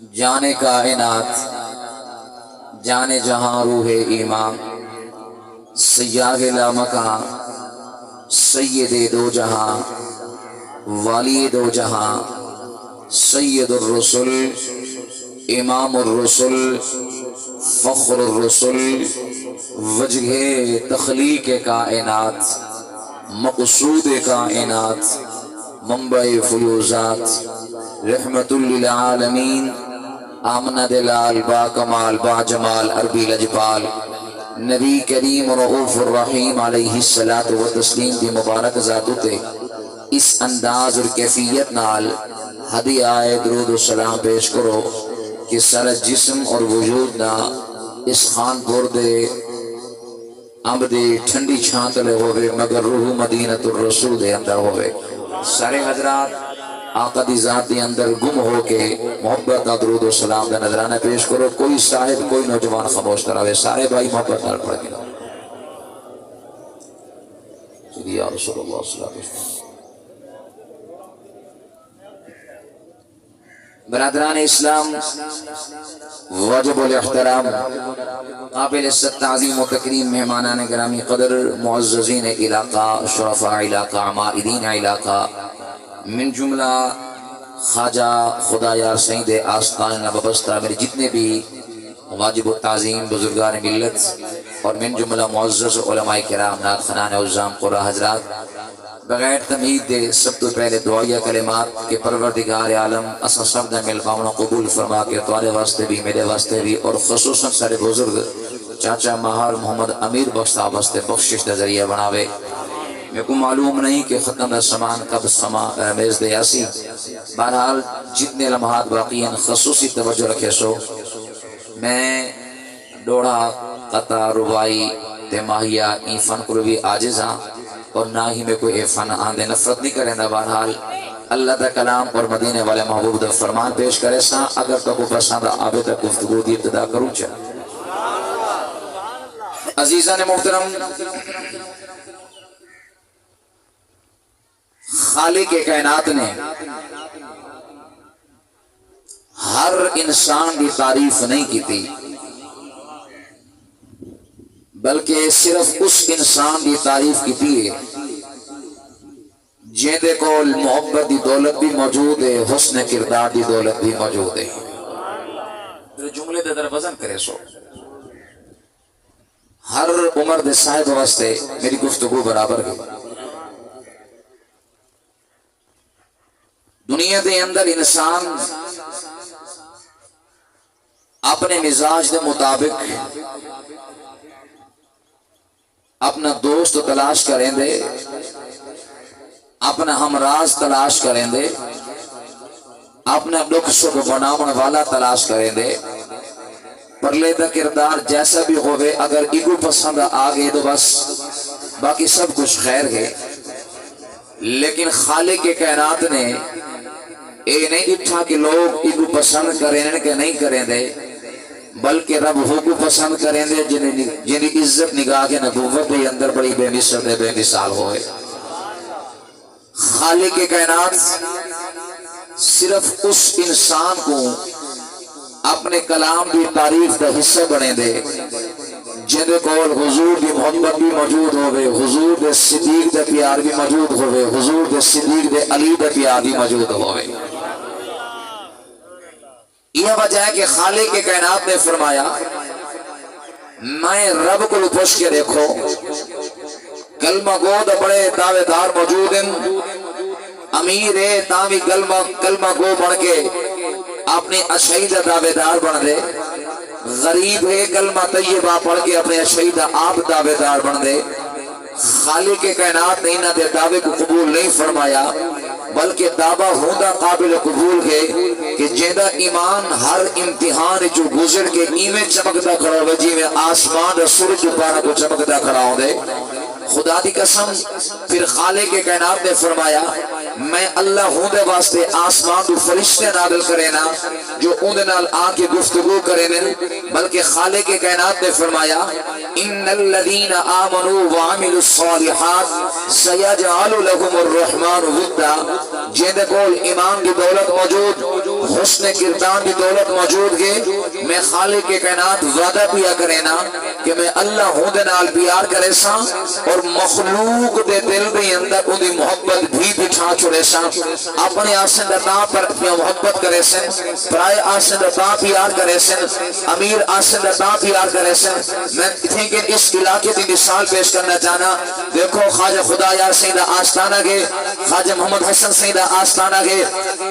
جانے کائنات، جانے جہاں روح ایمان، سیاہ لامکان، سید دو جہاں، والی دو جہاں، سید الرسل، امام الرسل، فخر الرسل، وجہ تخلیق کائنات، مقصود کائنات، منبع فیوزات، رحمت للعالمین، آمنہ دلال، با کمال، با جمال، عربی لجپال، نبی کریم رؤوف الرحیم علیہ الصلاۃ والتسلیم دی مبارک ذاتو تے اس انداز اور کیفیت نال ہدیہ درود و سلام پیش کرو کہ سارا جسم اور وجود نہ اس خانپور دے امب دے ٹھنڈی چھانتلے ہوئے مگر روح مدینۃ الرسول دے اندر ہوئے۔ سارے حضرات آقا دی ذات دے اندر گم ہو کے محبت دا درود و سلام دا نظرانہ پیش کرو۔ کوئی صاحب کوئی نوجوان خاموش کراوے، سارے بھائی محبت نال پڑھ گئے۔ سیدی یا رسول اللہ صلی اللہ علیہ وسلم۔ برادران اسلام، واجب الاحترام، قابل عزت تعظیم و تکریم مہمانان گرامی قدر، معززین علاقہ، شرفاء علاقہ، عمائدین علاقہ، من جملہ خواجہ خدایار سید آستان نببستہ، میرے جتنے بھی واجب التعظیم بزرگان ملت اور من جملہ معزز علماء کرام، نعت خنان عزام قرآن حضرات، بغیر تمہید دے سب تو پہلے دعائیہ کلمات کے پروردگار عالم اسا سب دا مل باؤنا قبول فرما کے تمہارے واسطے بھی میرے واسطے بھی اور خصوصاً سارے بزرگ چاچا مہار محمد امیر بخش صاحب واسطے بخشش دا ذریعہ بناوے۔ میرے کو معلوم نہیں کہ ختم دا سامان کب میز دے آسی، بہرحال جتنے لمحات باقی ہیں خصوصی توجہ رکھے سو۔ میں ڈوڑا قطع ربائی تماہیہ این فن کو بھی عاجز ہاں اور نہ ہی میں کوئی فن آندے نفرت نہیں کریں دا۔ بہرحال اللہ دا کلام اور مدینے والے محبوب دا فرمان پیش کرے ساں، اگر تو کو پسند آبے تک گفتگو دی ابتدا کروں چاہ۔ عزیزان محترم، خالق کائنات نے ہر انسان کی تعریف نہیں کی تھی، بلکہ صرف اس انسان کی تعریف کی تھی جیندے کو محبت دی دولت بھی موجود ہے، حسن کردار دی دولت بھی موجود ہے۔ جملے دے در وزن کرے سو ہر عمر دے صاحب واسطے میری گفتگو برابر ہے۔ دنیا دے اندر انسان اپنے مزاج دے مطابق اپنا دوست تلاش کریں دے، اپنا ہمراز تلاش کریں دے، اپنا دکھ سکھ بناون والا تلاش کریں دے۔ پرلے دا کردار جیسا بھی ہوئے اگر ایگو پسند آگے تو بس باقی سب کچھ خیر ہے۔ لیکن خالق کائنات نے اے نہیں اٹھا کہ لوگ ایگو پسند کریں کہ نہیں کریں دے، بلکہ رب ہو کو پسند کریں دے جنہی عزت نگاہ کے نبوت کے اندر بڑی بے مثل بے مثال ہوئے۔ خالق کائنات صرف اس انسان کو اپنے کلام کی تعریف کا حصہ بنے دے جنہے کول حضور کی محبت بھی موجود ہوئے، حضور دے صدیق دے پیار بھی موجود ہوئے، حضور دے صدیق دے علی دے پیار بھی موجود ہوئے۔ یہ وجہ ہے کہ خالق کائنات نے فرمایا میں رب کو پوچھ کے دیکھو، کلمہ گو دا بڑے دعوے دار موجود ہیں، امیر ہے تاوی کلمہ گو بڑھ کے اپنے اشہید دعوے دار بن دے، غریب ہے کلمہ طیبہ پڑھ کے اپنے اشہید آپ دعوے دار بن دے۔ خالق کائنات نے انہاں دے دعوے کو قبول نہیں فرمایا، بلکہ دعویٰ ہوندہ قابل قبول ہے کہ جیدہ ایمان ہر امتحان جو گزر کے ایمیں چمکتا کھڑا ہوئے جی میں آسمان اور سورج پارا کو چمکتا کھڑا ہو دے۔ خدا دی قسم پھر خالق کائنات نے فرمایا میں اللہ ہوں دے واسطے آسمان تو فرشتے نازل کرے نا جو اندے نال آکے گفتگو کرے نا، بلکہ خالق کائنات نے فرمایا ان الذین آمنوا وعملوا الصالحات سیجعل لهم الرحمن ودا۔ جیندے کول ایمان کی دولت موجود، حسن کردار دی دولت موجود گے میں خالق کے کائنات وعدہ پیا کرے نا کہ میں اللہ ہوں دے نال پیار کرے سا اور مخلوق دے دل دے اندر ان دی محبت بھی بٹھا چھوڑے سا اپنے آسن دتا پر محبت کرے سن پرائے آسن دتا پیار کرے سن امیر آسن دتا پیار کرے سن میں لیکن اس علاقے دی مثال پیش کرنا چاہنا دیکھو خواجہ خدا یار سیدہ آستانہ گے خواجہ محمد حسن سیدہ آستانہ گے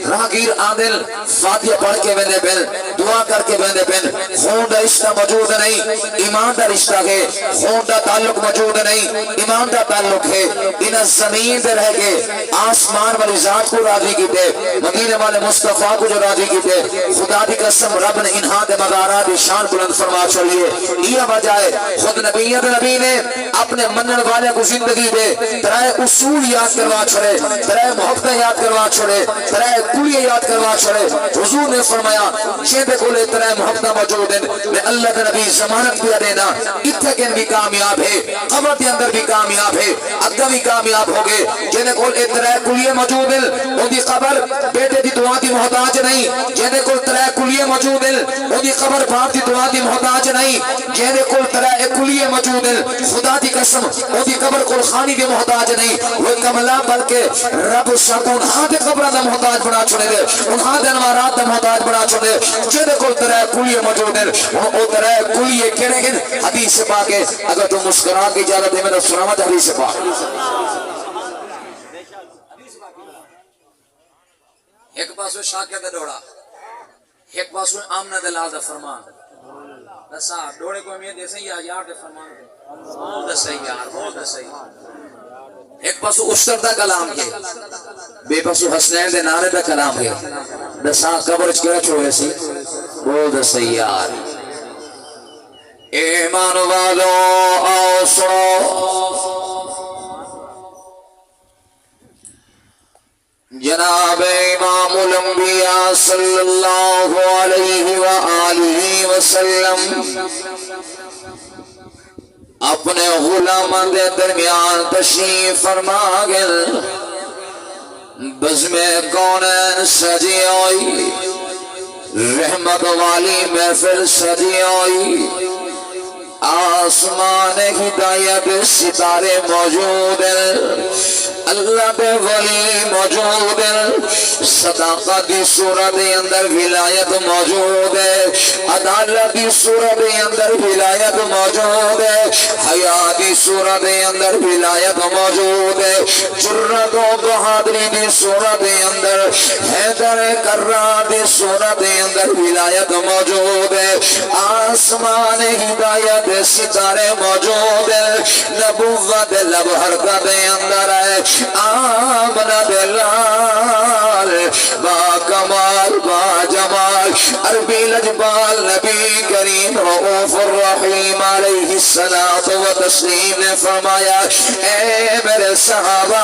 راہگیر عادل فاتحہ پڑھ کے بندے بن دعا کر کے بندے بن خون دا رشتہ موجود نہیں ایمان دا رشتہ ہے خون دا تعلق موجود نہیں ایمان دا تعلق ہے ان زمین دے رہ گئے آسمان والی ذات کو راضی کیتے مدینہ والے مصطفیٰ کو جو راضی کیتے خدا دی قسم رب نے انہاں دے مغارات شان بلند فرما چھوڑیے یہ وجہ ہے خود نبی نے اپنے منن والے کو زندگی دے ترائے اصول یاد کروا چھوڑے ترائے محبت یاد کروا چھوڑے ترائے کلیہ یاد کروا چھوڑے حضور نے فرمایا جیدے کولے ترائے محبت موجود ہیں میں اللہ کے نبی ضمانت پیا دینا اتھکن بھی کامیاب ہے قبر کے اندر بھی کامیاب ہے اگہ بھی کامیاب ہوگے جیدے کول ترائے کلیہ موجود ہیں ان دی قبر بیٹے دی دعا دی محتاج نہیں جیدے کول ترائے کلیہ موجود ہیں ان دی قبر باپ دی دعا دی محتاج نہیں جیدے کول ترائے کلیہ موجود ہیں خدا دی قسم ان دی قبر کول خانی دی محتاج نہیں وہ کملا بلکہ رب شاکون ہاں دے قبر دا محتاج بنا چھوڑے دے انہاں دے نوارات دا محتاج بنا چھوڑے جیدے کول ترائے کلیہ موجود ہیں وہ ترائے کلیہ کہنے ہیں حدیث سے پاکے اگر تو مسکرا کی اجازت ہے میں نے سنامت حدیث سے پاک ایک پاسو شاکر دے ڈوڑا ایک پاسو آمنہ دلال دا فرمان دسا ڈوڑے کو امید دے سیں یا یار دے فرمان دے مول دے سیں یار مول دے سیں ایک پاسو اشتر دا کلام کے بے پاسو حسنین دے نارے دا کلام کے دسا قبرچ کرا چھوڑے سی مول دے سیں یار ایمان والو آؤ سنو جناب امام الانبیاء صلی اللہ علیہ وآلہ وسلم اپنے غلاموں دے درمیان تشریف فرما گئے بزم کونین سجی ہوئی رحمت والی محفل سجی ہوئی آسمان ہدایت ستارے موجود ہیں اللہ بے ولی موجود ہے صداقت دی صورت اندر ولایت موجود ہے عدالت دی صورت اندر ولایت موجود ہے حیا دی صورت اندر ولایت موجود ہے جرت و بہادری دی صورت اندر حیدر کرار دی صورت اندر ولایت موجود ہے آسمان ہدایت ستارے موجود ہے نبوت لب حرکت اندر ہے آمنہ دلال با کمال با جمال عربی لجبال نبی کریم رؤوف الرحیم علیہ السلام و تسلیم نے فرمایا اے میرے صحابہ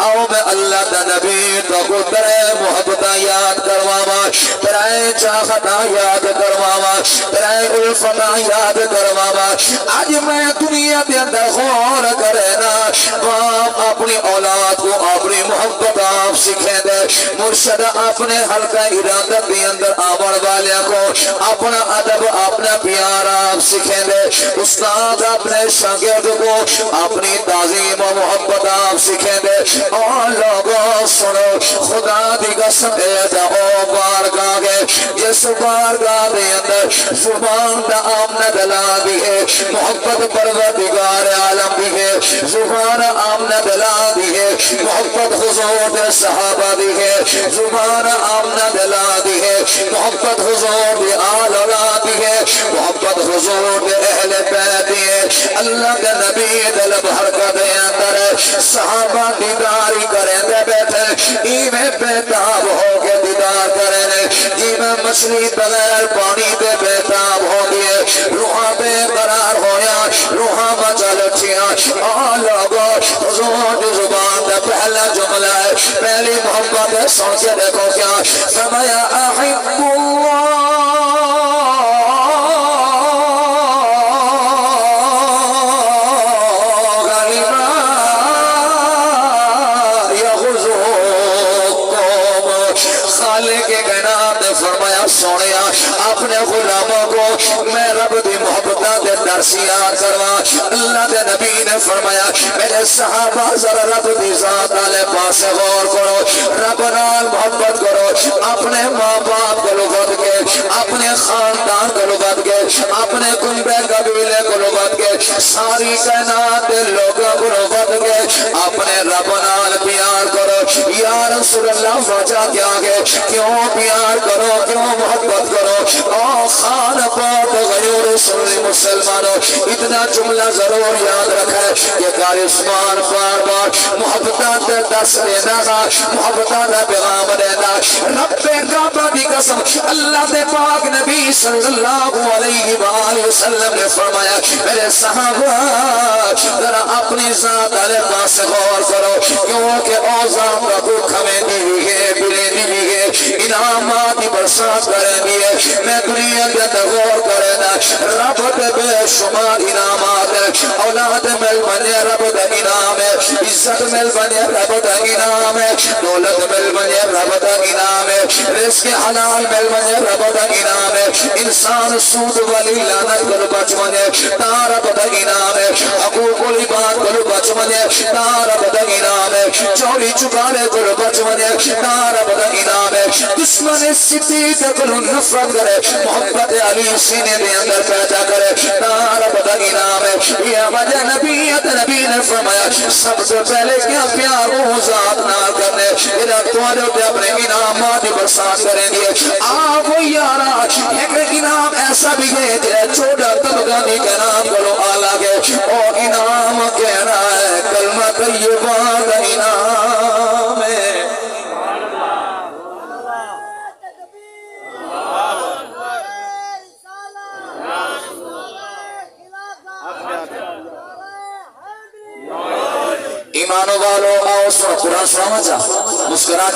او میں اللہ دا نبی تو کو ترے محبت یاد کرواما ترے چاہتا یاد کرواما ترے الفتا یاد کرواما آج میں دنیا دے اندر غور کرنا باپ اپنی اولاد کو اپنی محبت آپ سکھیں دے مرشد اپنے حلقہ ارادت کے اندر آمر والے کو اپنا ادب اپنا پیار آپ سکھیں دے استاد اپنے شاگرد کو اپنی تعظیم و محبت آپ سکھیں دے اور لوگوں سنو خدا دی قسم اے جاؤ بارگاہ ہے جس بارگاہ دے اندر زبان دا آمنہ دلا بھی ہے محبت پروردگار عالم بھی ہے زبان آمنہ دلا دی ہے محبت حضور دے صحابہ دی ہے زبان آمنہ دلا دی ہے محبت حضور دے آل اولاد دی ہے محبت حضور دے اہل بیت دی ہے اللہ کے نبی دل بھرکت دے اندر صحابہ دیداری کریں دے بیٹھے ایمیں بیتاب ہو کے دیدار کریں ایمیں مچھلی بغیر پانی دے بیتاب ہو گئے روحاں بے قرار ہویا روحاں مچل اٹھیا آلوگو حضور دی زبان دا پہلا جملہ ہے پہلی محبت ہے سن کے دیکھو کیا فرمایا احب اللہ خالق کائنات سونے اپنے غلاموں کو میں رب دی محبتہ دے درسیات کروا. اللہ دے نبی نے فرمایا میرے صحابہ ذرا رب دی ذات والے پاس غور کرو, رب نال محبت کرو, اپنے ماں باپ کو بد کے, اپنے خاندان کو بد کے, اپنے کنبے قبیلے کو بد کے, ساری کائنات کے لوگوں کو بد کے اپنے رب نال پیار کرو. یا رسول اللہ وجہ کیا ہے, کیوں پیار کرو, کیوں محبت کرو؟ او خان پاک غیور رسول مسلمانوں, اتنا جملہ ضرور یاد رکھے کہ قاری عثمان بار بار محبتات دس دینا گا, محبتات پیغام دینا. رب کعبہ دی قسم اللہ دے پاک نبی صلی اللہ علیہ وآلہ وسلم نے فرمایا میرے صحابہ ذرا اپنی ذات والے پاس غور کرو, کیونکہ او ذات کا بھوک ہمیں دی ہے, بلے دی ہے, انعامات برسات کریں گی. میں دنیا کے غور کرے نا, رب دے بے شمار انعامات, اولاد مل بنے رب دے انعام ہے, عزت مل بنے رب دے انعام ہے, دولت مل بنے رب دے انعام ہے, رزق حلال مل بنے رب دے انعام ہے, انسان سود والی لعنت کو بچ بنے تا رب دے انعام ہے, حقوق العباد کو بچ بنے تا رب دے انعام ہے, چوری چکانے کو بچ بنے تا رب دے انعام ہے, دشمن ستیت کو نفرت کرے, محبت علی سینے دے اندر پیدا کرے تا رب دے انعام ہے. یہ وجہ نبی نے فرمایا سب سے پہلے کیا پیار وہ ذات نال کرنے, ادھر تمہارے ہوتے اپنے انعامات برسات کریں گے. آپ وہ یارا ایک انعام ایسا بھی ہے جے چھوٹا تبغانی کے نام کرو آلہ گے, اور انعام کہنا ہے کلمہ طیبہ کا انعام ہے. ایمانو والو آؤ سن قرآن سمجھا, مسکرا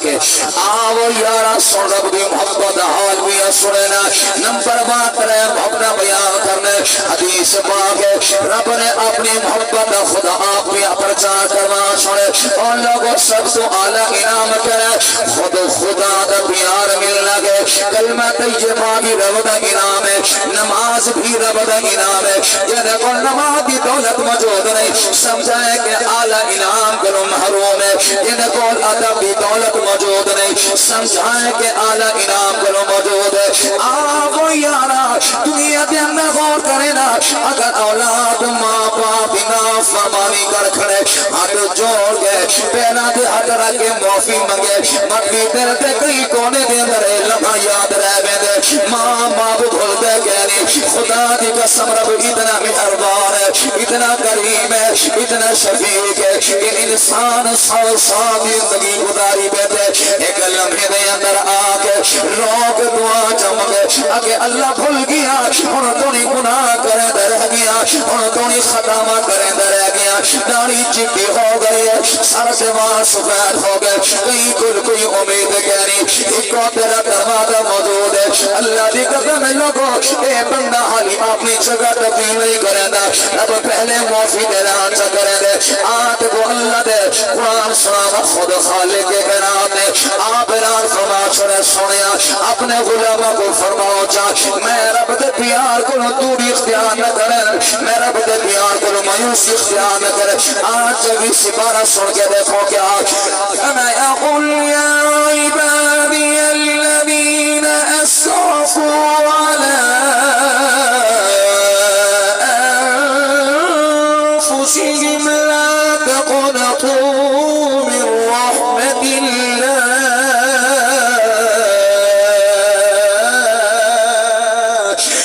کے آؤ یارا سن رب دی محبت حال بھی سننا. نمبر بات رہے محبت بیان کرنے, حدیث پاک ہے رب نے اپنی محبت خدا آپ بھی پرچار کروا سنے, اور لوگوں سب تو اعلیٰ انعام کرے خود خدا دا پیار مل لگے. کلمہ طیبہ بھی رب دا انعام ہے, نماز بھی رب دا انعام ہے. جنہیں کو نماز کی دولت موجود نہیں سمجھائے کہ اعلیٰ انعام کرو محروم ہے, جنہیں کو ادب کی دولت موجود نہیں سمجھائے کہ اعلیٰ انعام کرو موجود ہے. آگو یارا دنیا کے اندر غور کرے نا, اگر اولاد ماں باپ نافرمانی کر کھڑے ہاتھ جوڑ گئے پیرا دے ہاتھ رکھ کے معافی منگے, مکی دل دے کئی کونے دے اندر لمحہ یاد رہ بیندے, ماں باپ بھول دے گئے نہیں. خدا دی قسم رب اتنا مہربان ہے, اتنا کریم ہے, اتنا شفیق ہے کہ انسان 100 سال زندگی گزاری بیٹھے ایک لمحے دے اندر آ کے روک دعا چمکے اگے اللہ بھول گیا, ہن تو نہیں گناہ کرے دے رہ گیا, ہن تو نہیں خطامہ کرے دے رہ گیا, داڑھی چٹی ہو گئی ہے, سر سے وہاں سفید ہو گئے, کئی کل کوئی امید کہنی ایک اور تیرا دروازہ موجود ہے. اللہ دی قسم لوگو اے بندہ حالی اپنی جگہ تبدیل نہیں کرے دا, اب پہلے معافی دینا اچھا کرے دے. آت کو اللہ دے قرآن سنا خود خالق کے قرآن نے آپ اعلان فرما سنیا اپنے غلاموں کو فرماؤ چاہ میں رب دے پیار کو دوری اختیار نہ کرے, میں رب دے پیار کو مایوسی اختیار نہ کرے. آج جبھی سپارہ سن کے دیکھو کیا انا اقول یا عبادی الذین اسرفوا علی انفسهم لا تقنطوا من رحمت اللہ.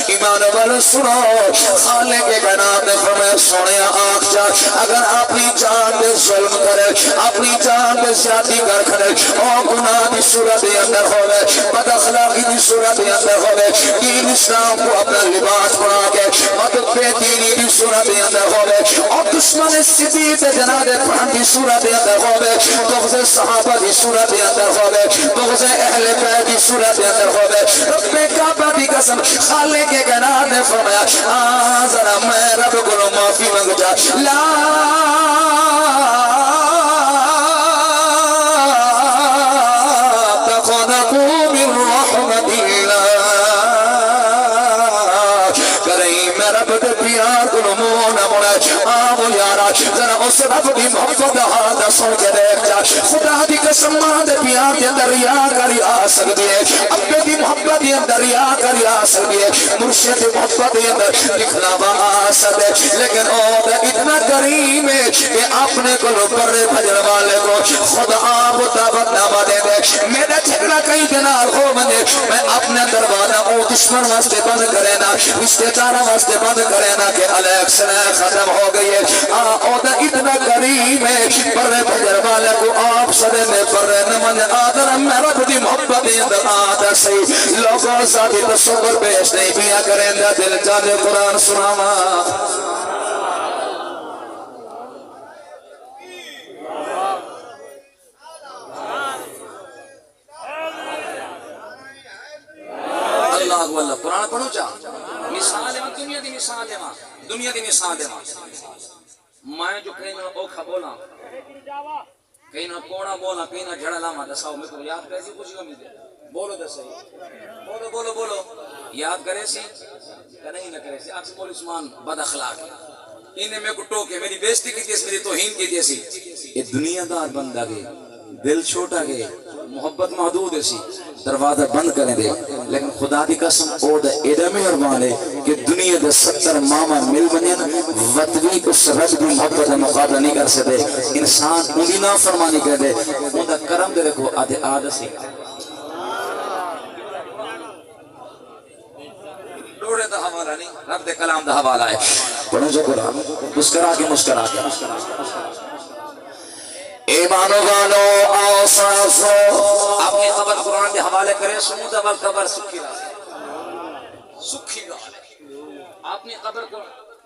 ایمان والو سنو, خالق کے نام نے فرمایا سونے آنکھ جا, اگر اپنی جان پہ ظلم کرے, اپنی جان پہ زیادتی کر کھڑے, اور گناہ کی صورت اندر ہوئے, بد اخلاقی کی صورت اندر ہوئے, دین اسلام کو اپنا لباس بنا کے بد بے دینی کی صورت اندر ہوئے, اور دشمن صدیق جناب قرآن کی صورت اندر ہوئے, بغض صحابہ کی صورت اندر ہوئے, بغض اہل بیت کی صورت اندر ہوئے. رب کعبہ کی قسم خالق کے نام نے فرمایا ذرا میں رب کو معافی مانگ جا, لا تقنطوا من رحمت اللہ. آو یارا ذرا اس رب دی محبت ہاتھ سن کے دیکھ جا خدا دی قسم ماں دے پیار دے اندر ریا کری آ سکتی ہے ابے دی محبت دے اندر ریا کری آ سکتی ہے مرشد دی محبت دے اندر دکھلاوا آ سکتے لیکن او اتنا کریم ہے کہ اپنے کو پرے بھجن والے کو خود آپ دعوت نامہ دے دے میرا جھگڑا کئی دنار ہو مجھے میں اپنے دروازہ او دشمن واسطے بند کرے نا رشتے داروں واسطے بند کرے نا کہ الیکس نے ختم ہو گئی ہے او اتنا کریم ہے پرے بھجن والے کو آپ صدے میں پرے نمن آدر میرا بڑی محبت دے اندر آدر سی لوگوں ساتھی تصور پیش نہیں پیا کریں دا دل چاہے قرآن سناما اللہ قرآن پڑھو چاہ مثال ہے دنیا دی مثال ہے دنیا دی مثال ہے میں جو کہیں نہ اوکھا بولا کہیں نہ کوڑا بولا کہیں نہ جھڑا لاما دساؤ میں کو یاد کرے سی کچھ کمی دے بولو دسائی بولو بولو بولو یاد کرے سی کہ نہیں نہ کرے سی اکس بول عثمان بد اخلاق انہیں میں کو ٹوکے میری بیزتی کی تیس میری توہین کی تیسی یہ دنیا دار بندہ گئے دل چھوٹا گئے محبت محدود ہے سی دروازہ بند کریں دے لیکن خدا دی قسم او دا ادمی ارمانے کہ دنیا دے 70 ماما مل بنین وطوی اس رب دی محبت مقابلہ نہیں کر سکتے انسان انہی نا فرمانی کر دے ان دا کرم دے رکھو آدھے آدھا سی ڈوڑے دا حوالہ نہیں رب دے کلام دا حوالہ ہے پڑھو جو قرآن مسکرا کے ایمانو والو آؤ سنو اپنی خبر قرآن دے حوالے کرے سمود اول قبر سکھی گا اپنی قبر کو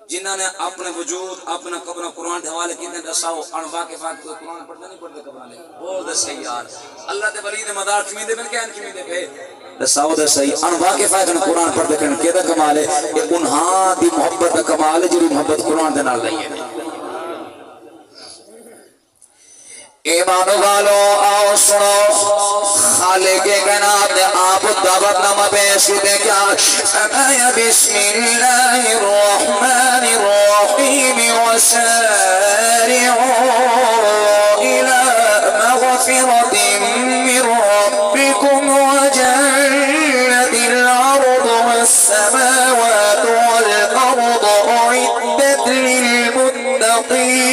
جنہوں نے اپنے وجود اپنا قبر قرآن دے حوالے کی نے دساؤ انبا کے بعد کوئی قرآن پڑھتا نہیں پڑھتے قبرانے بول دے صحیح یار اللہ دے ولی دے مدار کمی دے بن کے ان کمی دے پہ دساؤ دے صحیح انبا کے بعد قرآن پڑھتے کرن کے دا کمال ہے کہ انہاں دی محبت دا کمال ہے جوری محبت قرآن دے نال لئی ہے ایمانو والو آؤ سنو خالق کائنات آپ دعوت نامہ پیش دے کیا بسم اللہ الرحمن الرحیم وسارعوا الى مغفرۃ من ربکم وجنۃ الارض والسماوات والارض اعدت للمتقین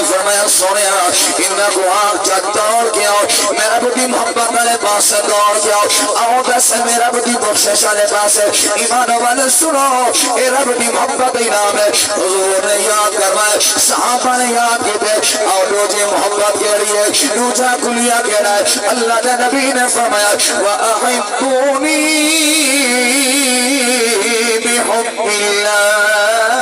فرمایا سونیا انہا کو آگ جا دوڑ کے آؤ میرا بڑی محبت والے پاس دوڑ کے آؤ آؤ دس میرا بڑی بخشش والے پاس ایمان والے سنو اے رب دی محبت انعام ہے حضور نے یاد کروائے صحابہ نے یاد کیتے آؤ روجے محبت کے لیے روجہ کلیا کے رہے اللہ کے نبی نے فرمایا وَأَحِبُّونِي بِحُبِّ اللَّهِ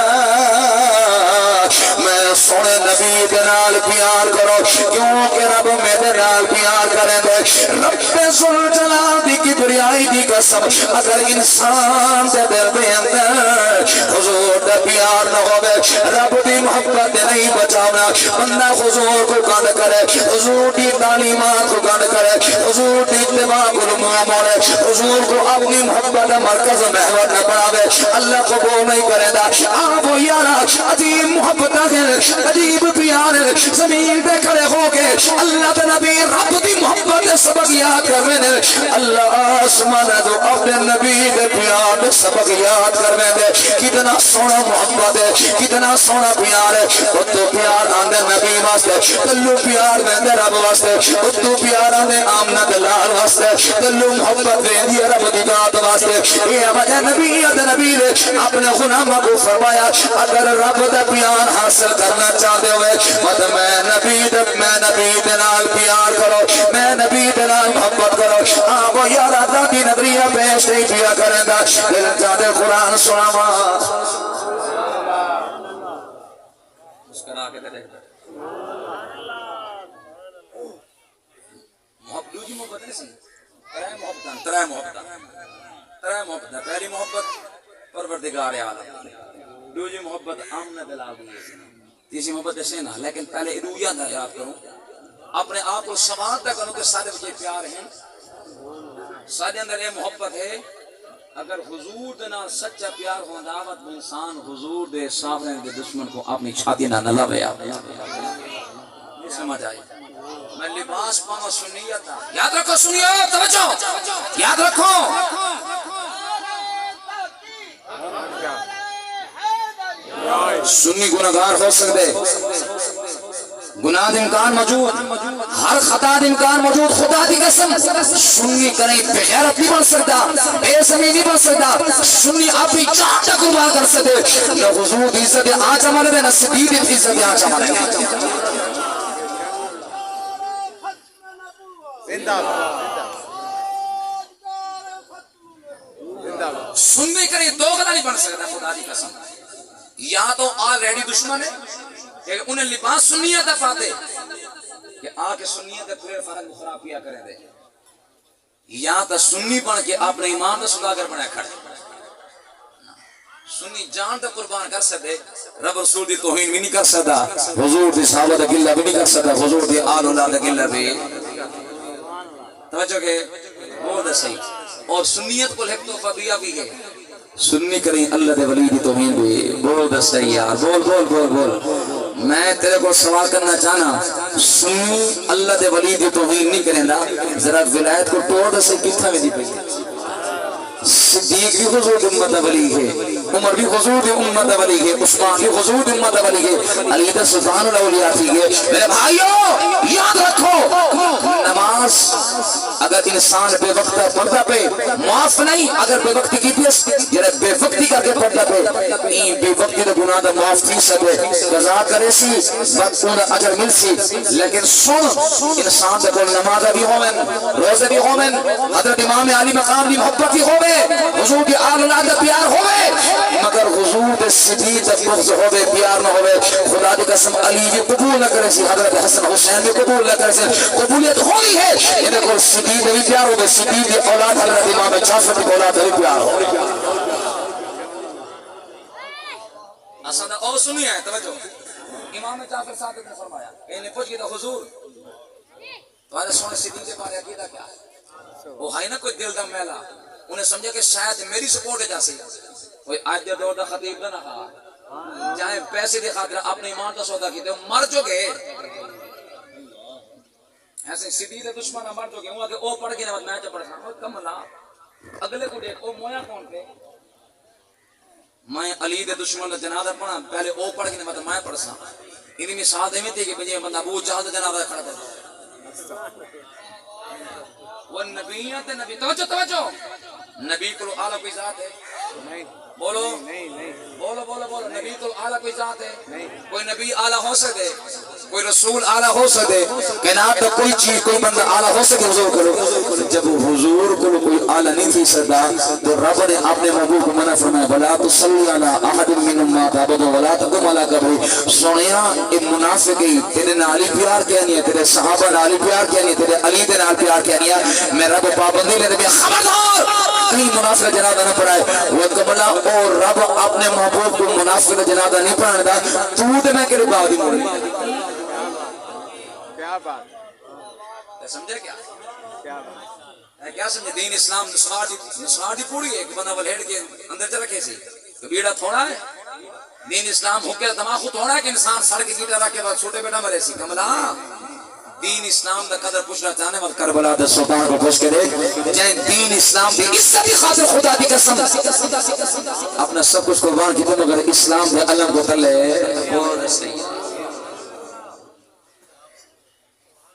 سونے نبی دنال پیار کرو کیونکہ رب میرے نال پیار کریں دے رب سن جلال دی کی دریائی دی قسم اگر انسان دے دل دے اندر حضور دے پیار نہ ہوئے رب دی محبت دے نہیں بچاونا بندہ حضور کو گند کرے حضور دی تعلیمات کو گند کرے حضور دی اتباع کو موڑے حضور کو اپنی محبت مرکز محور نہ بناوے اللہ کو وہ نہیں کرے دا آپ یارا عجیب محبت ہے عجیب پیار زمین پہ کھڑے ہو کے اللہ کے نبی رب دی محبت سبق یاد کرنے دے اللہ آسمان جو اپنے نبی دے پیار سبق یاد کرنے دے کتنا سونا محبت ہے کتنا سونا پیار ہے اتو پیار آندے نبی واسطے تلو پیار دے رب واسطے اتو پیار آندے آمنہ دلال واسطے تلو محبت دے رب دی ذات واسطے یہ وجہ نبی دے اپنے غلامہ کو فرمایا اگر رب دا پیار حاصل کرنا چاہتے ہوئے مطلب میں نبی دنال پیار کرو میں نبی دنال محبت کرو آگو یار اللہ کی نظریہ پیش نہیں کیا کریں دا دل چاہتے قرآن سناما مسکرا کے دے محبت جی محبت نہیں سی ترائے محبت پہلی محبت پروردگار عالم دوسری محبت آمنہ دلال ہوئی تیسری محبت ایسے نہ لیکن پہلے رویہ نہ یاد کروں اپنے آپ کو سماعت تک کروں کہ سارے مجھے پیار ہیں سارے اندر یہ محبت ہے اگر حضور دے نال سچا پیار ہوندا وت انسان حضور دے سامنے دے دشمن کو اپنی چھاتی نہ لوے نہیں سمجھ آئی میں لباس پاواں سنیت یاد رکھو سنیو توجہ یاد رکھو سنی گناہگار ہو سکتے گناہ دا امکان موجود ہر خطا دا امکان موجود خدا دی قسم سنی کریں بغیرت نہیں بن سکتا بے سمی نہیں بن سکتا سنی اپنی جان تک قربان کر سکتے نہ حضور دی عزت آج ہمارے دے نہ صدیق دی عزت آج ہمارے دے سنی کریں دو گلا نہیں بن سکتا خدا دی قسم یا تو آلریڈی دشمن ہے کہ انہیں لباس سنیت پاتے کہ آکے سنیت پورے فرق خراب کیا کریں دے یا تو سنی بن کے اپنے ایمان دا سداگر بنائے کھڑے سنی جان دا قربان کر سکتے رب رسول دی توہین بھی نہیں کر سکتا حضور دی صحابہ دا گلہ بھی نہیں کر سکتا حضور دی آل اللہ دا گلہ بھی توجہ کہ وہ دا صحیح اور سنیت کو لکھ تو فضیہ بھی ہے سننی کریں اللہ دے ولی دی توہین بھی بول دس صحیح یار بول بول بول بول میں تیرے کو سوال کرنا چاہنا سنی اللہ دے ولی دی توہین نہیں کریں دا ذرا ولایت کو توڑ دسے کتھا میں دی پئی صدیق بھی حضور دی امت ولی ہے عمر بھی حضور دی امت ولی ہے عثمان بھی حضور دی امت ولی ہے علی دا سلطان الاولیاء تھی ہے میرے بھائیو یاد رکھو نماز اگر انسان بے وقت پڑھتا پہ معاف نہیں اگر بے وقتی کی پیس یعنی بے وقتی کر کے پڑھتا پہ این بے وقتی دا گناہ دا معاف تھی سکے قضا کرے سی وقت انہیں اجر مل سی لیکن سن انسان دا کل نمازہ بھی ہومن روزے بھی ہومن حضرت امام علی مقام بھی محبت بھی ہومن حضور کی آل اللہ دا پیار ہوئے مگر حضور دے صدیق دا بغض ہوئے پیار نہ ہوئے خدا دی قسم علی بھی قبول نہ کرے سی حضرت حسن حسین بھی قبول نہ کرے سی قبولیت ہوئی ہے انہیں کو صدیق بھی پیار ہوئے صدیق دی اولاد حضرت امام جعفر کی اولاد بھی پیار ہوئے اصلا دا او سنی ہے توجہ امام جعفر صادق نے فرمایا انہیں پوچھ گیا حضور تمہارے سونے صدیق کے بارے عقیدہ کیا ہے وہ ہے نا کوئی دل دا میلا انہیں سمجھا کہ شاید میری سپورٹ ہے جیسے کوئی آج دے دور دا خطیب دا نہ کہا چاہے پیسے دے خاطر اپنے ایمان کا سودا کیتے مر جو گے ایسے صدیق دے دشمن مر جو گے وہ کہ او پڑھ کے نہ میں چ پڑھنا او کملا اگلے کو دیکھ او مویا کون پہ میں علی دے دشمن دا جنازہ پڑھا پہلے او پڑھ کے نہ میں پڑھسا انہی مثال دے تھی کہ بجے بندہ ابو جہل دا جنازہ کھڑا تھا وہ نبیت نبی توجہ نبی کو اعلیٰ کوئی ذات ہے بولو بولو بولو بولو نبی تو اعلیٰ کوئی ذات ہے کوئی نبی اعلیٰ ہو سکے کوئی رسول اعلیٰ ہو سکے کائنات تو کوئی چیز کوئی بندہ اعلیٰ ہو سکے حضور کرو جب حضور کو کوئی اعلیٰ نہیں تھی سکتا تو رب نے اپنے محبوب کو منع فرمایا ولا تصلی علی احد منهم مات ابدا ولا تقم علی قبر سنیا یہ منافق ہے تیرے نال پیار کیا نہیں ہے تیرے صحابہ نال پیار کیا نہیں ہے تیرے علی دے نال پیار کیا نہیں ہے میں رب پابندی لے دے خبردار کہیں منافق جنازہ نہ پڑھائے وہ قبلہ اور رب اپنے محبوب کو منافق جنازہ نہیں پڑھانے دا تو دے میں کرے باغ دی موڑی کیا بات سمجھے کیا کیا سمجھے دین اسلام نسوار دی پوری ہے کہ بندہ ولہیڑ کے اندر چل رکھے سی تو بیڑا تھوڑا ہے دین اسلام ہو کے دماغ تھوڑا ہے کہ انسان سڑ کے گیٹا رکھ کے بعد چھوٹے بیٹا مرے سی کملا دین اسلام دا قدر پوچھنا چاہنے وقت کربلا دا سلطان کو پوچھ کے دے جائیں دین اسلام دی عزت خاطر خدا دی قسم اپنا سب کچھ قربان کی تو مگر اسلام دے علم کو تلے اور صحیح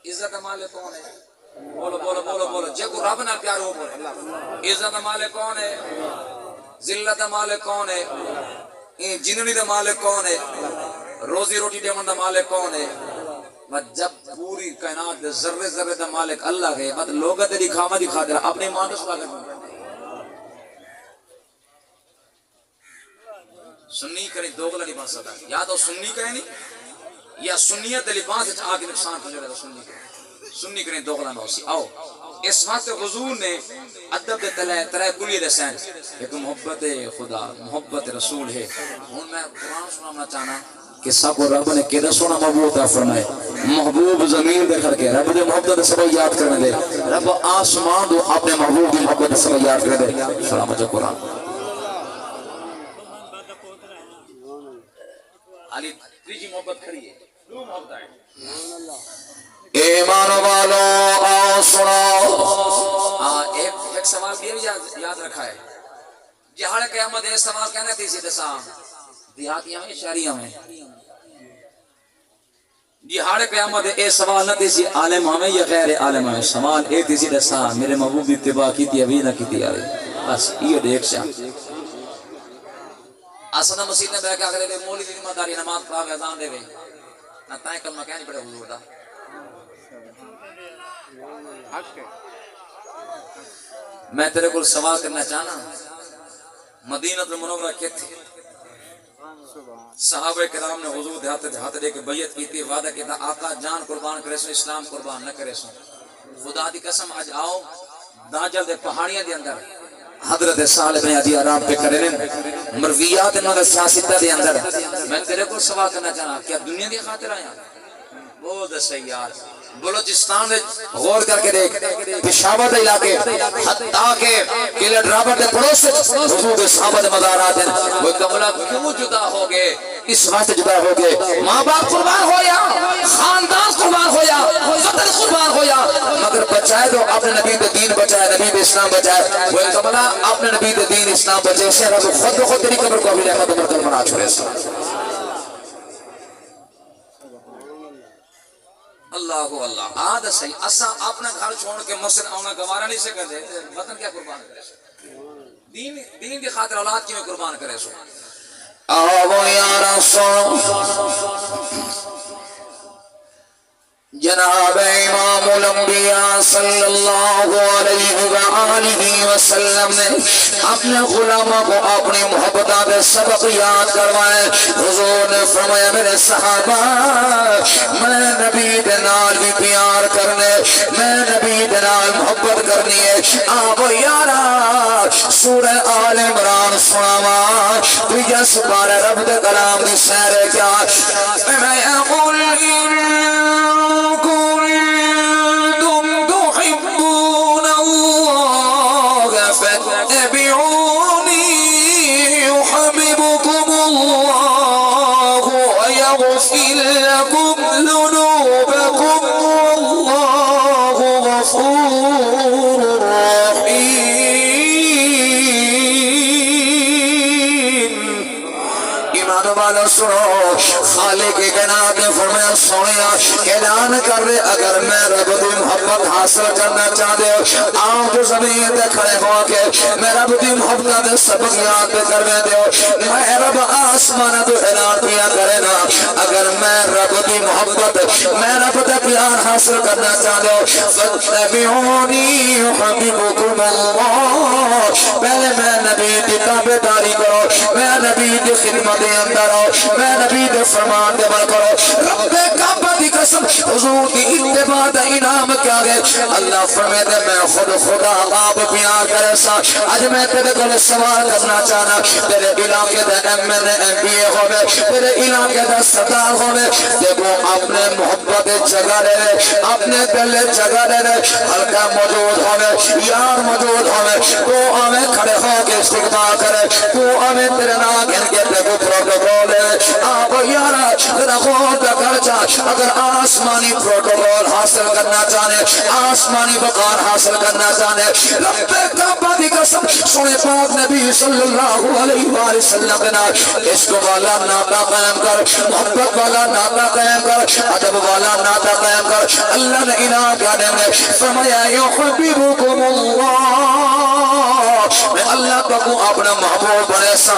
عزت مالک کون ہے بولو بولو بولو بولو جے کو رب نہ پیار ہو بولے عزت مالک کون ہے ذلت مالک کون ہے جننی دا مالک کون ہے روزی روٹی دیون دا مالک کون ہے جب پوری کائنات ذرے ذرے دا مالک اللہ ہے مت لوگ تے دکھاوا دکھا دے اپنے ایمان کو سواگت سنی کرے دوگلا نہیں بن سکتا یا تو سنی کرے نہیں یا سنیت لباس وچ آ کے نقصان پہنچے گا سنی کرے سنی کرے دوگلا نہ ہوسی آؤ اس واسطے حضور نے ادب دے تلے کلیے دے سین ایک محبت خدا محبت رسول ہے ہن میں قرآن سنانا چاہنا کہ سب رب نے کیڑا سونا محبوب عطا فرمائے محبوب زمین دے کر کے رب دے محبت سب یاد کرنے دے رب آسمان دو اپنے محبوب دی محبت سب یاد کرنے دے سلام جو قرآن علی تیجی محبت کھڑی ہے دو محبت ہے ایمان والو آؤ سنو ایک سوال بھی یاد رکھا ہے جہاں قیامت ہے سوال کہنا تھی سی دساں دیہاتیاں میں شہریاں میں جہاں قیامت ہے اے سوال نہ تھی سی عالم ہمیں یا غیر عالم ہمیں سوال اے تھی سی دساں میرے محبوب اتباع کی تھی ابھی نہ کی تھی آئے بس یہ دیکھ شاہ آسانہ مسیح نے بیکا کرے دے مولی دی مداری نماز پڑھا اذان دے نہ تائیں کلمہ کہہ نہیں پڑے حضور دا میں تیرے کو سوال کرنا چاہنا مدینہ المنورہ کے تھے صحابہ کرام نے حضور ہاتھ دے کے بیعت کی تھی وعدہ کیا تھا آقا جان قربان کرے سو اسلام قربان نہ کرے سو خدا دی قسم آج آؤ داجل دے پہاڑیاں دے اندر حضرت صالح بن ابی آرام پہ کرے مرویات انہوں نے سیاستہ دے اندر میں تیرے کو سوال کرنا چاہنا کیا دنیا دی خاطر آیا بہت صحیح یار بلوچستان میں غور کر کے دیکھ پشاور دے علاقے حتیٰ کہ قلعہ ڈرابر دے پڑوس حضور صحابہ دے مزارات ہیں وہ قبلہ کیوں جدا ہو گئے اس واسطے جدا ہو گئے ماں باپ قربان ہویا خاندان قربان ہویا وطن قربان ہویا مگر بچائے تو اپنے نبی دے دین بچائے نبی دے اسلام بچائے وہ قبلہ اپنے نبی دے دین اسلام بچائے سے رب خود بخود تیری قبر کو بھی رحمت مرتب بنا چھوڑے سے اللہ اللہ آدھ صحیح اسا اپنا گھر چھوڑ کے مصر آنا گوارا نہیں سے کر دے وطن کیا قربان کرے سو دین دی خاطر اولاد کی میں قربان کرے سو آو یا رسول جناب امام الانبیاء صلی اللہ علیہ وآلہ وسلم نے اپنے غلاموں کو اپنی محبتہ کے سبق یاد کروائے حضور نے فرمایا میرے صحابہ میں نبی دنال بھی پیار کرنے میں نبی دنال محبت کرنی ہے آپ یارا سورہ آل عمران سناوا تو جس بارے رب دے کلام دی سیر کیا میں اقول سنو خالق کائنات نے فرمایا سونیا اعلان کر رہے اگر میں رب دی محبت حاصل کرنا چاہتے ہو آؤ تو زمین تے کھڑے ہو کے میں رب دی محبت دے سبق یاد پہ کرنے دے میں رب آسمان تو اعلان کیا کرے نا اگر میں رب دی محبت میں رب دا پیار حاصل کرنا چاہتے ہو فاتبعونی یحببکم اللہ پہلے میں نبی دی تابعداری کرو میں نبی دی خدمت اندر میں نبی دے فرمان دے عمل کرو رب کعبہ دی قسم حضور دی اتباع دا انعام کیا گئے اللہ فرمائے دے میں خود خدا آپ پیار کرے سا آج میں تیرے کو سوال کرنا چاہنا تیرے علاقے دے M N A M B A ہوئے تیرے علاقے دے صدار ہوئے دیکھو اپنے محبت جگہ دے رہے اپنے دل جگہ دے رہے حلقہ موجود ہوئے یار موجود ہوئے تو ہمیں کھڑے ہو کے استقبال کرے تو ہمیں تیرے نام گھن کے دیکھو پروٹوکول آپ یارا خود کر چاہ اگر آسمانی پروٹوکول حاصل کرنا چاہنے آسمانی بقار حاصل کرنا چاہنے رب کعبہ دی قسم سنے پاک نبی صلی اللہ علیہ وآلہ وسلم کے نام عشق والا ناتا قائم کر محبت والا ناتا قائم کر ادب والا ناتا قائم کر اللہ نے انعام کیا دیں گے فرمایا یحببکم اللہ میں اللہ کو اپنا محبوب بنے سا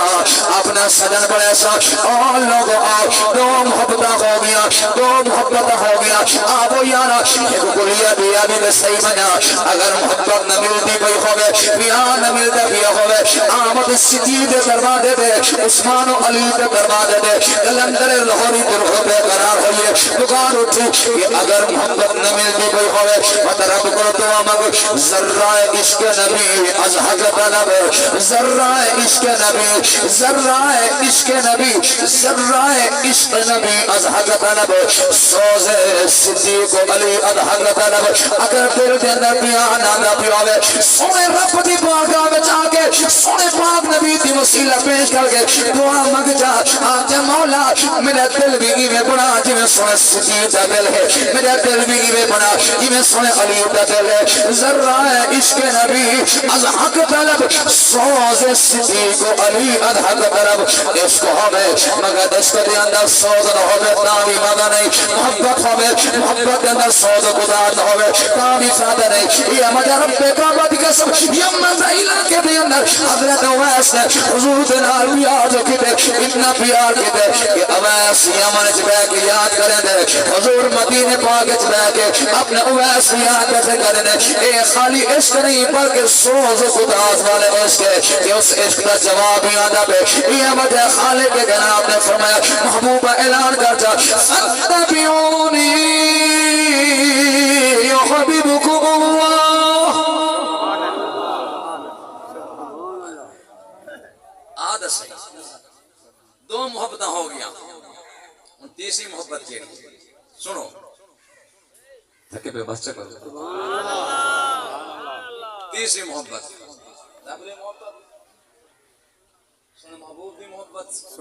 اپنا سجن بنے سا اور لوگ آؤ دو محبتہ ہو گیا دو محبتہ ہو گیا آبو یارا ایک کلیہ دیا بھی دے صحیح بنا اگر محبت نہ ملتی کوئی ہوئے پیار نہ ملتا بھی ہوئے آمد صدیق دروازے دے عثمان و علی دے دروازے دے کلندر لاہوری درہو بے قرار ہوئے دکان اٹھی کہ اگر محبت نہ ملتی کوئی ہوئے مطلب کرو تو امک ذرہ عشق نبی از حق طلب ذرہ عشق نبی ذرہ عشق نبی ذرہ عشق نبی از حق طلب سوز صدیق علی از حق طلب اگر دل کے اندر پیانا نہ پیاوے سونے رب دی بارگاہ میں جا کے سونے پاک نبی دی وسیلہ پیش کر کے دعا مانگ جا آج مولا میرا دل بھی میں بنا جی میں سونے صدیق کا دل ہے میرا دل بھی میں بنا جی میں سونے علی کا دل ہے ذرہ عشق نبی از حق طلب سوز صدیق علی از حق طلب عشق ہوئے مگر عشق دے اندر سوز نہ ہوئے تاوی مگا نہیں محبت ہوئے محبت دے اندر سوز گزار نہ ہوئے تاوی فادہ نہیں یہ مجھے رب کعبہ دی قسم یہ مزہ علاقے دے اندر حضرت اویس نے حضور دے نال پیار جو کیتے اتنا پیار کیتے کہ اویس یمن چبے کے یاد کریں دے حضور مدینے پاک چبے کے اپنے اویس یاد کرتے کریں دے اے خالی عشق نہیں بلکہ سوز گداز والے عشق ہے کہ اس عشق کا جواب ہی آدھا پہ یہ مجھے خالق کے جناب نے فرمایا محبوبہ اعلان کر جا فتبعونی یحببکم اللہ آدھا صحیح دو محبتیں ہو گیا تیسری محبت کے لیے سنو تھکے پہ بس چکر تیسری محبت محبوب دی محبت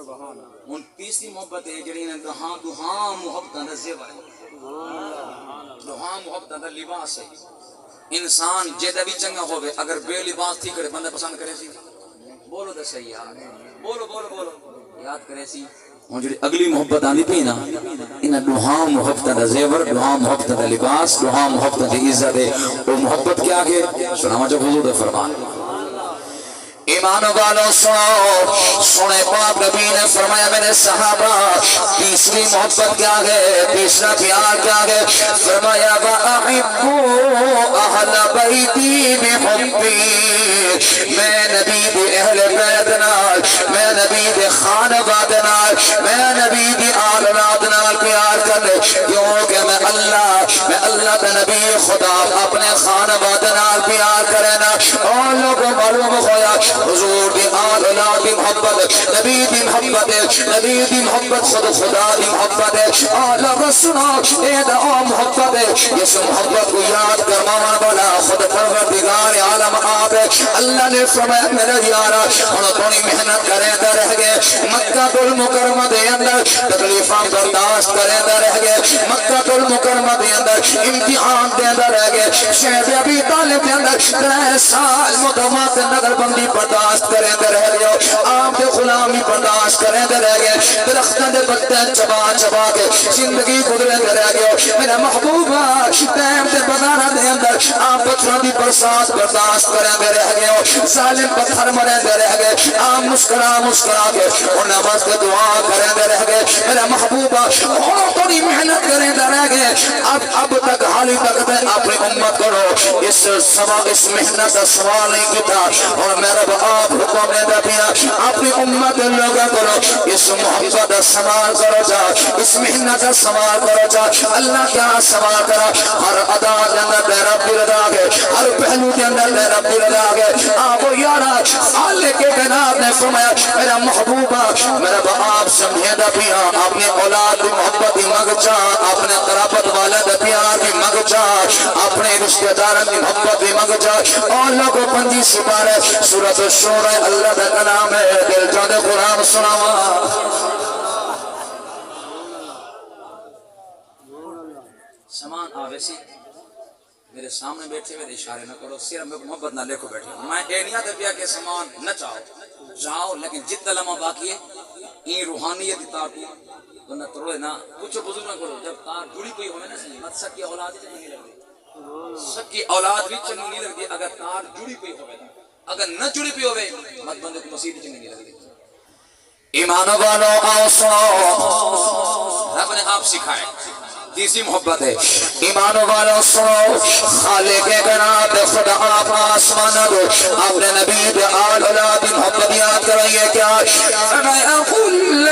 ان تیسری محبت ہے جڑی نے دہاں دہاں محبت دا زیور دہاں محبت دا لباس ہے انسان جیدہ بھی چنگا ہوئے اگر بے لباس تھی کرے بندہ پسند کرے سی بولو دا صحیح یار بولو بولو بولو یاد کرے سی ہوں جڑی اگلی محبت آندی پی نا انہا دہاں محبت دا زیور دہاں محبت دا لباس دہاں محبت دا عزت ہے وہ محبت کیا کہ سناما جو حضور دا فرمان ایمان والوں سنو سنے پاک نبی نے فرمایا میرے صحابہ تیسری محبت کیا ہے تیسرا پیار کیا ہے فرمایا وَأَحِبُّ أَهْلَ بَيْتِي بِحُبِّي میں نبی دے اہل بیت نال میں نبی دے خانواد نال میں نبی دے آلات نال پیار کرنے کیونکہ میں اللہ دے نبی خدا اپنے خانواد نال پیار کرنا اور لوگوں معلوم ہویا حضور دی آل اولاد دی محبت نبی دی محبت نبی دی محبت خدا دی محبت آل رسول اے دا محبت اس محبت کو یاد کروانا والا خود پروردگار عالم آپ اللہ نے فرمایا میرے یارا انہوں تھوڑی محنت کریں دے رہ گئے مکہ المکرمہ دے اندر تکلیفاں برداشت کریں دے رہ گئے مکہ المکرمہ دے اندر امتحان دے اندر رہ گئے شہد ابی طالب دے اندر 3 سال مدمات نظر بندی برداشت کریں دے رہ گئے آپ دے غلامی برداشت کریں دے رہ گئے درختوں دے پتے چبا چبا کے زندگی گزرے دے رہ گئے میرا محبوبہ ٹائم دے بازار دے اندر آپ پتھروں دی برسات برداشت کریں دے رہ گئے ظالم پتھر مرے دے رہ گئے آپ مسکرا کے اور نماز کے دعا کریں دے رہ گئے میرا محبوبہ اور تھوڑی محنت کریں دے رہ گئے اب تک حالی تک اپنی امت کرو اس محنت کا سوال نہیں کیتا اور میرا آپ حکم دے دیا اپنی امت لوگا کرو اس محبت کا سوال کرو جا اس محنت کا سوال کرو جا اللہ کیا سوال کرا ہر ادا کے اندر تیرا رضا ہے ہر پہلو کے اندر تیرا رضا ہے آپ یارا خالق کے جناب نے فرمایا میرا محبوبہ میرا باپ سمجھے دا پیا اپنے اولاد کی محبت کی مگچا اپنے قرابت والے دا پیار کی مگچا اپنے رشتہ داروں کی محبت کی مگچا اور لوگوں پنجی سپارے سورۃ الشورى اللہ دا کلام ہے دل چاہتے قرآن سناوا سامان آوے سی میرے سامنے بیٹھے میرے اشارے نہ کرو صرف میں محبت نہ لکھو بیٹھے میں اینیا دے پیا کہ سامان نہ جاؤ لیکن جتنا لمحہ باقی ہے این روحانیت تار تو نہ توڑے نہ کچھ بزرگ نہ کرو جب تار جڑی کوئی ہوئے نا صحیح مت سکی اولاد ہی چنگی نہیں لگتی سکی اولاد بھی چنگی نہیں لگتی اگر تار جڑی کوئی ہوئے اگر نہ جڑی کوئی ہوئے مت بندے کو مسیح چنگی نہیں لگتی ایمان والو آؤ سنو رب نے آپ سکھائے تیسری محبت ہے ایمان والوں سنو خالق جناب خدا آپ آسمان دو اپنے نبی دے آل اولاد محبت یاد کرائیے کیا میں اقول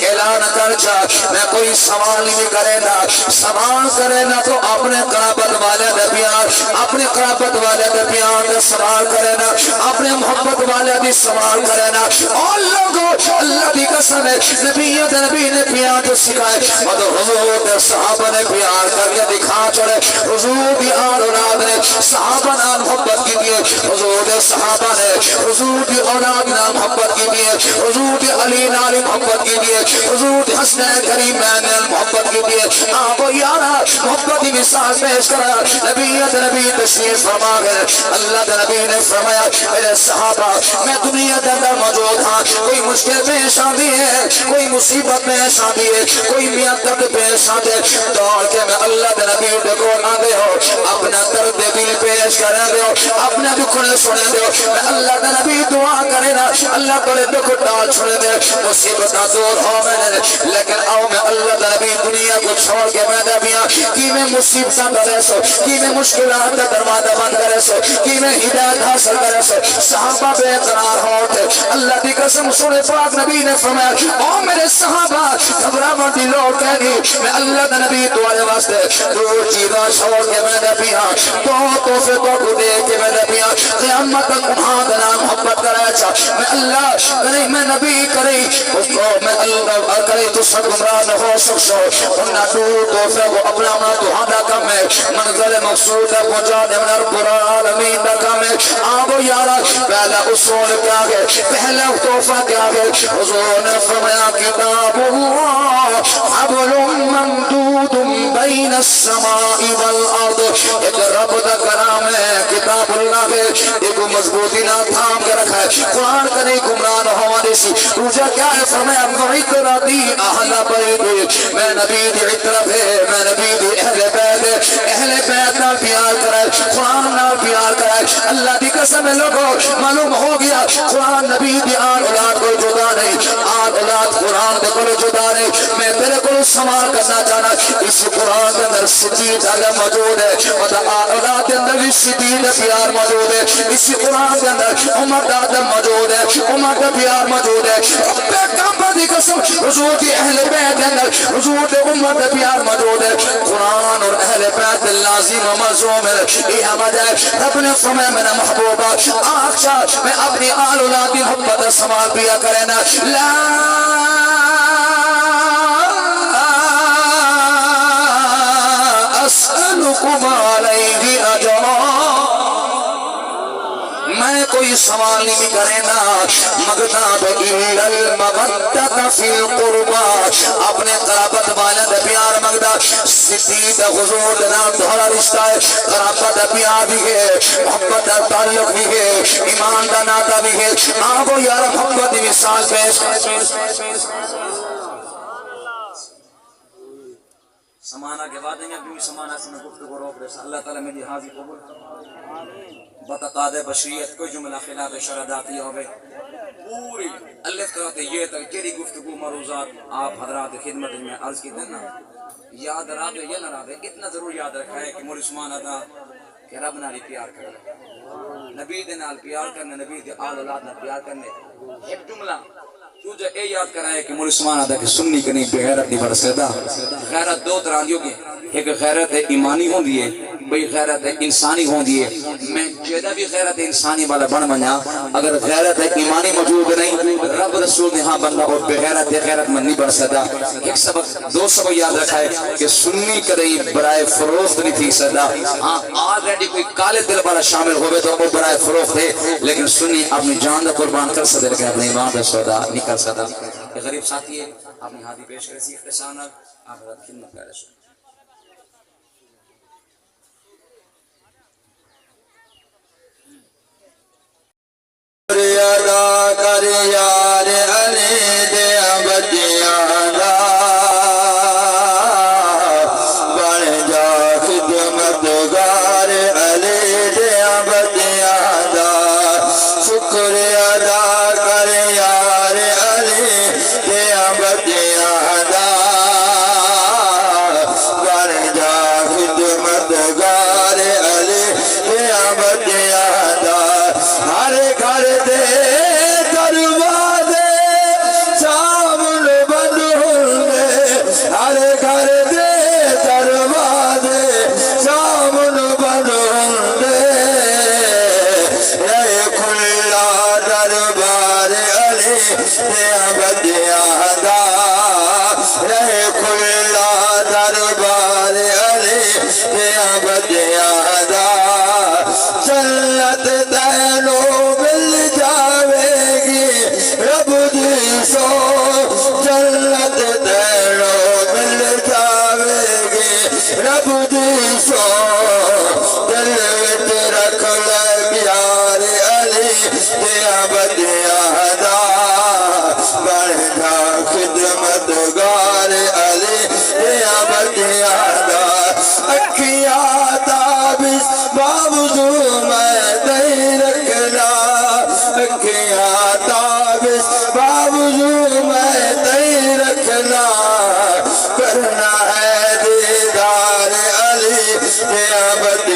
اعلان کر جا میں کوئی سوال نہیں کرے نا سوال کرے نا تو اپنے قرابت والے دے پیار اپنے قرابت والے دے پیار دے سوال کرے نا اپنے محبت والے دی سوال کرے نا اور لوگوں اللہ دی قسم ہے نبی نے پیار جو سکھائے اور حضور دے صحابہ نے پیار کر کے دکھا چڑے حضور دی آل اولاد نے صحابہ نال محبت کی دیئے حضور دے صحابہ نے حضور دی اولاد نال محبت کی دیئے حضور دی علی نال محبت کی دیئے حضور دی حسن کریم نال محبت کی دیئے آپ یارا محبت کی مثال پیش کرا نبی تشریف فرما گئے اللہ دے نبی نے فرمایا میرے صحابہ میں دنیا دے اندر موجود ہاں کوئی مشکل پیش آتی ہے کوئی مصیبت پیش آتی ہے کوئی میاں درد پیش آتے دوڑ کے میں اللہ دے نبی دے کو آ گئے ہو اپنا درد دل پیش کرے دے ہو اپنے دکھنے سنے دے ہو میں اللہ دے نبی دعا کرے نا اللہ کو دکھ ڈال چھوڑے دے مصیبت دور ہو میں نے لیکن آؤ میں اللہ دے نبی دنیا کو چھوڑ کے میں دے بیا کی میں مصیبت کرے سو کی میں مشکلات کا دروازہ بند کرے سو کی میں ہدایت حاصل کرے سو صحابہ بے قرار ہوتے اللہ کی قسم سنے پاک نبی نے فرمایا او میرے صحابہ گھبرا مت لوٹ کہہ دی میں اللہ دے نبی تمہارے واسطے دو چیزاں چھوڑ کے میں نے بیا تو سے تو دے کے میں نے بیا قیامت تک محمد نام محبت کرے چا میں اللہ کرے میں نبی کرے اس کو میں اللہ کرے تو سب گمراہ نہ ہو سکشو انہا تو سے وہ اپنا منا تو ہاں کم ہے منظر مقصود ہے پہنچا دے من رب العالمین دا کم ہے آبو یارا پہلا اصول کیا گئے پہلا توفہ کیا گئے حضور نے فرمایا کتاب اللہ حبل ممدود بین السماء والارض ایک رب دا کرام ہے کتاب اللہ ہے ایک مضبوطی نہ تھام کے رکھا ہے قرآن کا نہیں گمراہ نہ ہوا سی تجھے کیا ہے فرمایا معطرہ دی اہل بیت میں نبی دی عطرت ہے میں نبی دی اہل بیت نال پیار کرائے قرآن نال پیار کرائے اللہ دی قسم ہے لوگوں معلوم ہو گیا قرآن نبی دی آن اولاد کو جدا نہیں آن اولاد قرآن دے کو جدا نہیں میں تیرے کو سوال کرنا چاہنا اس قرآن کے اندر سجید آگا موجود ہے اور آن اولاد کے اندر بھی سجید پیار موجود ہے اس قرآن کے اندر عمر دادم موجود ہے عمر دا پیار موجود ہے رب کعبہ دی قسم حضور کی اہل بیت کے اندر حضور دے عمر دا پیار موجود ہے قرآن اور اہل بیت لازم و ملزوم ہے یہ وجہ ہے رب نے فرمایا میرا محبوبہ آخشا میں اپنی آل اولاد کی محبت سوال پیا کرے نا لا اسألکم علیہ اجرا میں کوئی سوال نہیں کرے نا مغتاب الا المودۃ فی القربى اپنے قرابت والے دے پیار مغدا صدیق حضور دے نال تھوڑا رشتہ ہے قرابت پیار بھی ہے محبت دا تعلق بھی ہے ایمان دا ناتا بھی ہے آو یار محبت دی مثال پیش سمانہ کے بعد میں بھی سمانہ سے میں گفتگو روک رہا اللہ تعالیٰ میری حاضر قبول بتقاد بشریت کوئی جملہ خلاف شرعاتی ہوئے پوری الف کرتے یہ تک جری گفتگو مروزات آپ حضرات خدمت میں عرض کی دینا یاد رہے یا نہ رہے اتنا ضرور یاد رکھا ہے کہ مولی عثمان ادا کہ رب نالی پیار کرنا نبی دے نال پیار کرنا نبی دے آل اولاد نال پیار کرنے ایک جملہ تجھے اے یاد کرائے کہ مولی عثمان ادا کہ سنی کنی بغیرت نہیں برسیدہ غیرت دو طرح دیو گے ایک غیرت ایمانی ہوں دیئے بھئی غیرت انسانی ہوں دیئے میں جیدہ بھی غیرت انسانی والا بن بنیا اگر غیرت ایمانی موجود نہیں رب رسول نے ہاں بندہ اور غیرت من نہیں بن سکتا ایک سبق دو سبق یاد رکھا ہے کہ سنی کدئی برائے فروخت نہیں تھی سکتا ہاں آلریڈی کوئی کالے دل والا شامل ہوئے تو وہ برائے فروخت ہے لیکن سنی اپنی جان دا قربان کر سکتے لیکن اپنی ایمان دا سودا نہیں کر سکتا ایک غریب ساتھی ہے اپنی ہاتھی پیش کرے سی اختصان آپ خدمت کر رہے ادا کر یار علی دے بچیاں بن جا خدمتگار علی دے بچیاں شکر ادا کر یار علی دے بچیاں بن جا خدمتگار علی دے بچیاں ہر گھر دے دروازے رہے کھلا دربار علی کے ابد یادا جنت تینو مل جاوے گی رب دی سو جنت تینو مل جاوے گی رب دی سو دل وچ رکھ لے پیار علی کے ابد یادا بن جا خدمت گار علی کے ابد یادا اکھیاں تابس باوضو میں نہیں رکھنا اکھیاں تابس باوضو میں نہیں رکھنا کرنا ہے دیدار علی کے ابد